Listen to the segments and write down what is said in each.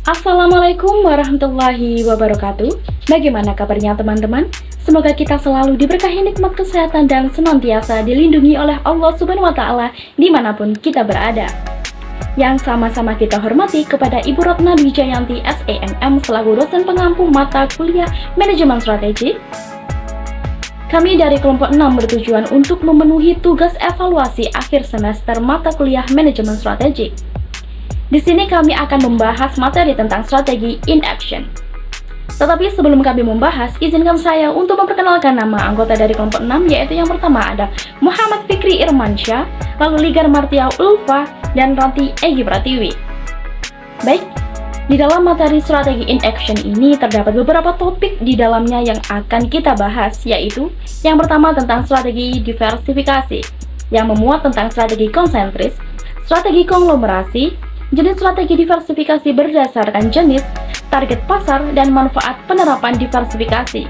Assalamualaikum warahmatullahi wabarakatuh. Bagaimana kabarnya teman-teman? Semoga kita selalu diberkahi nikmat kesehatan dan senantiasa dilindungi oleh Allah Subhanahu wa Ta'ala dimanapun kita berada. Yang sama-sama kita hormati kepada Ibu Ratna Dwi Jayanti SEMM selaku dosen pengampu mata kuliah Manajemen Strategi. Kami dari kelompok 6 bertujuan untuk memenuhi tugas evaluasi akhir semester mata kuliah Manajemen Strategi. Di sini kami akan membahas materi tentang strategi in action. Tetapi sebelum kami membahas, izinkan saya untuk memperkenalkan nama anggota dari kelompok 6, yaitu yang pertama ada Muhammad Fikri Irmansyah, lalu Ligar Martia Ulfa, dan Ranti Egy Pratiwi. Baik, di dalam materi strategi in action ini terdapat beberapa topik di dalamnya yang akan kita bahas, yaitu yang pertama tentang strategi diversifikasi, yang memuat tentang strategi konsentris, strategi konglomerasi, jenis strategi diversifikasi berdasarkan jenis, target pasar, dan manfaat penerapan diversifikasi.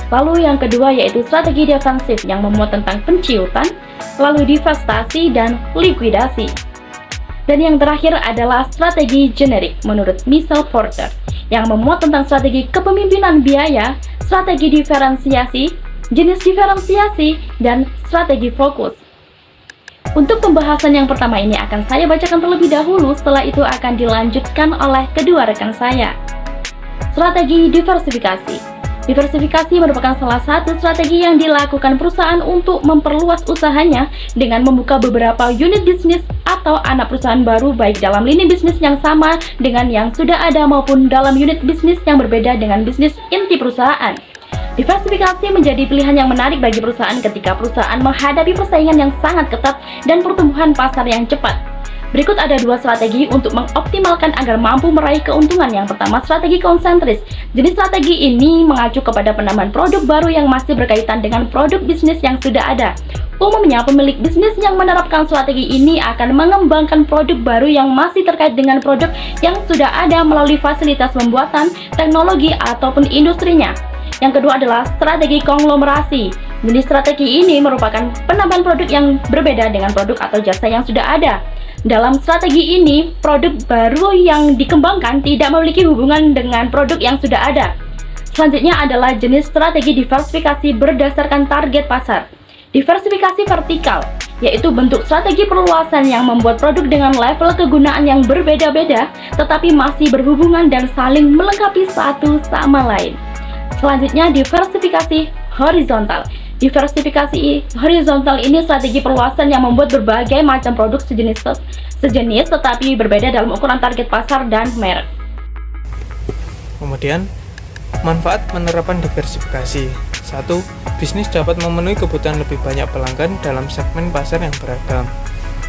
Lalu yang kedua yaitu strategi defensif yang memuat tentang penciutan, lalu divestasi, dan likuidasi. Dan yang terakhir adalah strategi generik menurut Michael Porter yang memuat tentang strategi kepemimpinan biaya, strategi diferensiasi, jenis diferensiasi, dan strategi fokus. Untuk pembahasan yang pertama ini akan saya bacakan terlebih dahulu, setelah itu akan dilanjutkan oleh kedua rekan saya. Strategi diversifikasi. Diversifikasi merupakan salah satu strategi yang dilakukan perusahaan untuk memperluas usahanya dengan membuka beberapa unit bisnis atau anak perusahaan baru baik dalam lini bisnis yang sama dengan yang sudah ada maupun dalam unit bisnis yang berbeda dengan bisnis inti perusahaan. Diversifikasi menjadi pilihan yang menarik bagi perusahaan ketika perusahaan menghadapi persaingan yang sangat ketat dan pertumbuhan pasar yang cepat. Berikut ada dua strategi untuk mengoptimalkan agar mampu meraih keuntungan. Yang pertama, strategi konsentris. Jenis strategi ini mengacu kepada penambahan produk baru yang masih berkaitan dengan produk bisnis yang sudah ada. Umumnya, pemilik bisnis yang menerapkan strategi ini akan mengembangkan produk baru yang masih terkait dengan produk yang sudah ada melalui fasilitas pembuatan, teknologi, ataupun industrinya. Yang kedua adalah strategi konglomerasi. Jenis strategi ini merupakan penambahan produk yang berbeda dengan produk atau jasa yang sudah ada. Dalam strategi ini, produk baru yang dikembangkan tidak memiliki hubungan dengan produk yang sudah ada. Selanjutnya adalah jenis strategi diversifikasi berdasarkan target pasar. Diversifikasi vertikal, yaitu bentuk strategi perluasan yang membuat produk dengan level kegunaan yang berbeda-beda, tetapi masih berhubungan dan saling melengkapi satu sama lain. Selanjutnya, diversifikasi horizontal. Diversifikasi horizontal ini strategi perluasan yang membuat berbagai macam produk sejenis tetapi berbeda dalam ukuran target pasar dan merek. Kemudian, manfaat penerapan diversifikasi. 1. Bisnis dapat memenuhi kebutuhan lebih banyak pelanggan dalam segmen pasar yang beragam.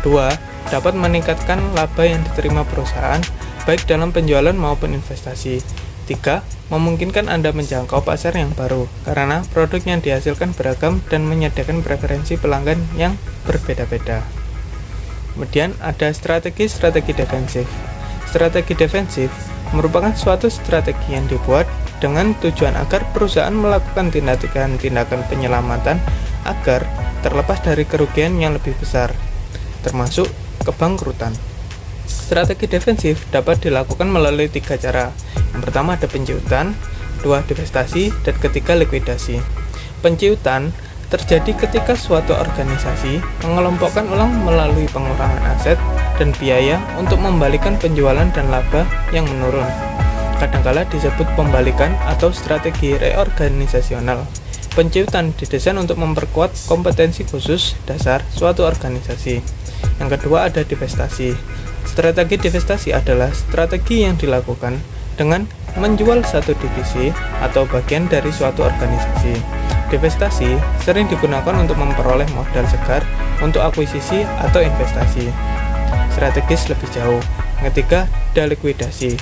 2. Dapat meningkatkan laba yang diterima perusahaan baik dalam penjualan maupun investasi. 3. Memungkinkan Anda menjangkau pasar yang baru karena produk yang dihasilkan beragam dan menyediakan preferensi pelanggan yang berbeda-beda. Kemudian ada strategi defensif. Strategi defensif merupakan suatu strategi yang dibuat dengan tujuan agar perusahaan melakukan tindakan penyelamatan agar terlepas dari kerugian yang lebih besar, termasuk kebangkrutan. Strategi defensif dapat dilakukan melalui 3 cara. Yang pertama ada penciutan, kedua divestasi, dan ketiga likuidasi. Penciutan terjadi ketika suatu organisasi mengelompokkan ulang melalui pengurangan aset dan biaya untuk membalikan penjualan dan laba yang menurun. Kadangkala disebut pembalikan atau strategi reorganisasional. Penciutan didesain untuk memperkuat kompetensi khusus dasar suatu organisasi. Yang kedua ada divestasi. Strategi divestasi adalah strategi yang dilakukan dengan menjual satu divisi atau bagian dari suatu organisasi. Divestasi sering digunakan untuk memperoleh modal segar untuk akuisisi atau investasi. Strategis lebih jauh. Ketiga, ada likuidasi.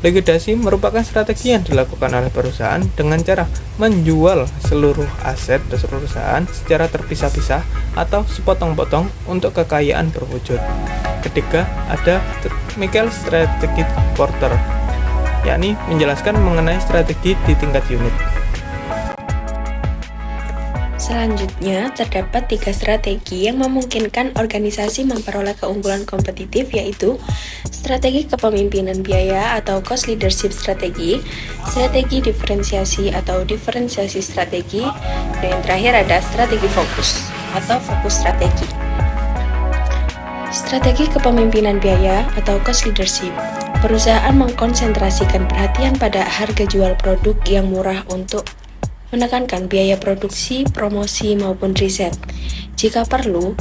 Likuidasi merupakan strategi yang dilakukan oleh perusahaan dengan cara menjual seluruh aset perusahaan secara terpisah-pisah atau sepotong-potong untuk kekayaan berwujud. Ketiga, ada Michael Strategic Porter, yakni menjelaskan mengenai strategi di tingkat unit. Selanjutnya, terdapat 3 strategi yang memungkinkan organisasi memperoleh keunggulan kompetitif, yaitu strategi kepemimpinan biaya atau cost leadership strategi, strategi diferensiasi atau diferensiasi strategi, dan yang terakhir ada strategi fokus atau fokus strategi. Strategi kepemimpinan biaya atau cost leadership. Perusahaan mengkonsentrasikan perhatian pada harga jual produk yang murah untuk menekankan biaya produksi, promosi, maupun riset. Jika perlu,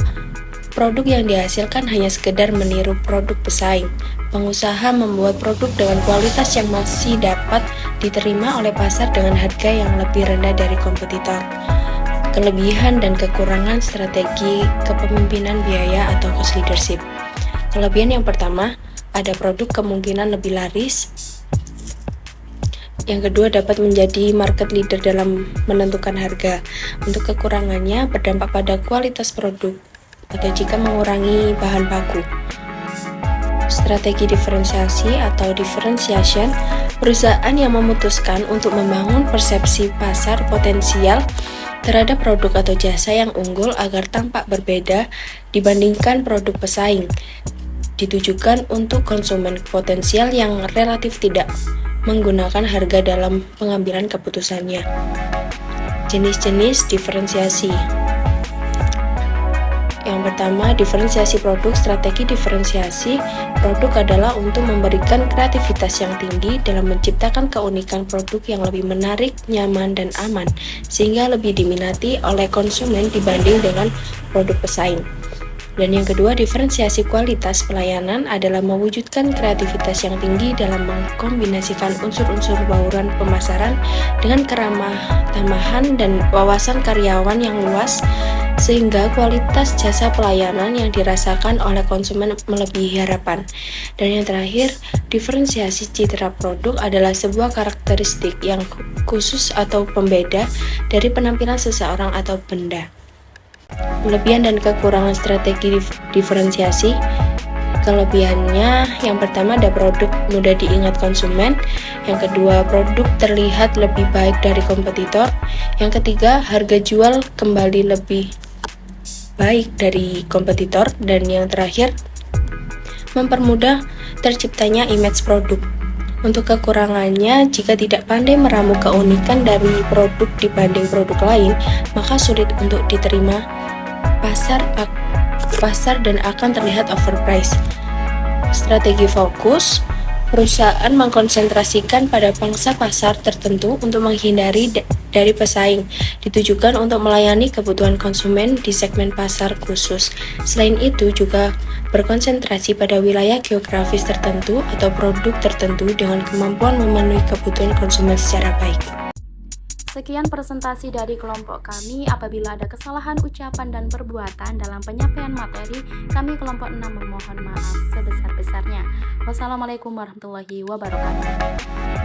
produk yang dihasilkan hanya sekedar meniru produk pesaing. Pengusaha membuat produk dengan kualitas yang masih dapat diterima oleh pasar dengan harga yang lebih rendah dari kompetitor. Kelebihan dan kekurangan strategi kepemimpinan biaya atau cost leadership. Kelebihan yang pertama, ada produk kemungkinan lebih laris. Yang kedua, dapat menjadi market leader dalam menentukan harga. Untuk kekurangannya, berdampak pada kualitas produk atau jika mengurangi bahan baku. Strategi diferensiasi atau differentiation, perusahaan yang memutuskan untuk membangun persepsi pasar potensial terhadap produk atau jasa yang unggul agar tampak berbeda dibandingkan produk pesaing, ditujukan untuk konsumen potensial yang relatif tidak menggunakan harga dalam pengambilan keputusannya. Jenis-jenis diferensiasi. Yang pertama, diferensiasi produk. Strategi diferensiasi produk adalah untuk memberikan kreativitas yang tinggi dalam menciptakan keunikan produk yang lebih menarik, nyaman, dan aman, sehingga lebih diminati oleh konsumen dibanding dengan produk pesaing. Dan yang kedua, diferensiasi kualitas pelayanan adalah mewujudkan kreativitas yang tinggi dalam mengkombinasikan unsur-unsur bauran pemasaran dengan keramah tamahan dan wawasan karyawan yang luas, sehingga kualitas jasa pelayanan yang dirasakan oleh konsumen melebihi harapan. Dan yang terakhir, diferensiasi citra produk adalah sebuah karakteristik yang khusus atau pembeda dari penampilan seseorang atau benda. Kelebihan dan kekurangan strategi diferensiasi. Kelebihannya, yang pertama ada produk mudah diingat konsumen, yang kedua produk terlihat lebih baik dari kompetitor, yang ketiga harga jual kembali lebih baik dari kompetitor, dan yang terakhir mempermudah terciptanya image produk. Untuk kekurangannya, jika tidak pandai meramu keunikan dari produk dibanding produk lain, maka sulit untuk diterima pasar dan akan terlihat overpriced. Strategi fokus. Perusahaan mengkonsentrasikan pada pangsa pasar tertentu untuk menghindari dari pesaing, ditujukan untuk melayani kebutuhan konsumen di segmen pasar khusus. Selain itu juga berkonsentrasi pada wilayah geografis tertentu atau produk tertentu dengan kemampuan memenuhi kebutuhan konsumen secara baik. Sekian presentasi dari kelompok kami. Apabila ada kesalahan ucapan dan perbuatan dalam penyampaian materi, kami kelompok 6 memohon maaf sebesar-besarnya. Wassalamualaikum warahmatullahi wabarakatuh.